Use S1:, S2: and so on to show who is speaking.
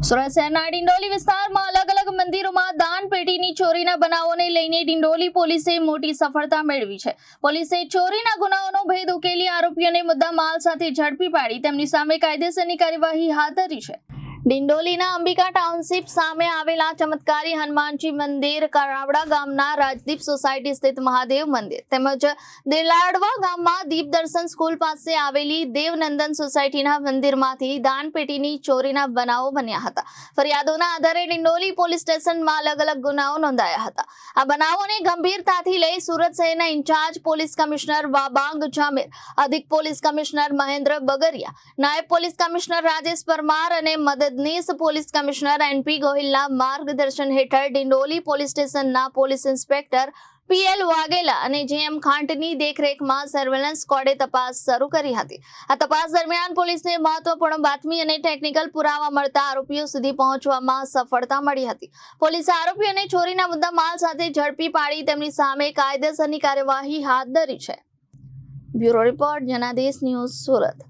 S1: સુરત શહેરના ડિંડોલી વિસ્તારમાં અલગ અલગ મંદિરોમાં દાન પેટીની ચોરીના બનાવોને લઈને ડિંડોલી પોલીસે મોટી સફળતા મેળવી છે। પોલીસે ચોરીના ગુનાઓનો ભેદ ઉકેલી આરોપીઓને મુદ્દામાલ સાથે ઝડપી પાડી તેમની સામે કાયદેસરની કાર્યવાહી હાથ ધરી છે। ડિંડોલીના અંબિકા ટાઉનશીપ સામે આવેલા ચમત્કારી હનુમાનજી મંદિર, કરાવડા ગામના રાજદીપ સોસાયટી સ્થિત મહાદેવ મંદિર તેમજ દેલાડવા ગામમાં દીપ દર્શન સ્કૂલ પાસે આવેલી દેવનંદન સોસાયટીના મંદિરમાંથી દાનપેટીની ચોરીના બનાવો બન્યા હતા। ફરિયાદોના આધારે ડિંડોલી પોલીસ સ્ટેશનમાં અલગ અલગ ગુનાઓ નોંધાયા હતા। આ બનાવોને ગંભીરતાથી લઈ સુરત શહેરના in charge police commissioner Wabang Jamir, અધિક પોલીસ કમિશનર મહેન્દ્ર બગરિયા, નાયબ પોલીસ કમિશનર રાજેશ પરમાર અને મદદનીશ પોલીસ કમિશનર એનપી ગોહિલના માર્ગદર્શન હેઠળ ડિંડોલી પોલીસ સ્ટેશનના પોલીસ ઇન્સ્પેક્ટર પીએલ વાઘેલા અને જેએમ ખાંટની દેખરેખમાં સર્વેલન્સ સ્ક્વોડે તપાસ શરૂ કરી હતી। આ તપાસ દરમિયાન પોલીસને મહત્વપૂર્ણ બાતમી અને ટેકનિકલ પુરાવા મળતા આરોપીઓ સુધી પહોંચવામાં સફળતા મળી હતી। પોલીસે આરોપીઓને ચોરીના મુદ્દામાલ સાથે ઝડપી પાડી તેમની સામે કાયદેસરની કાર્યવાહી હાથ ધરી છે। Bureau report, Janadesh news, Surat.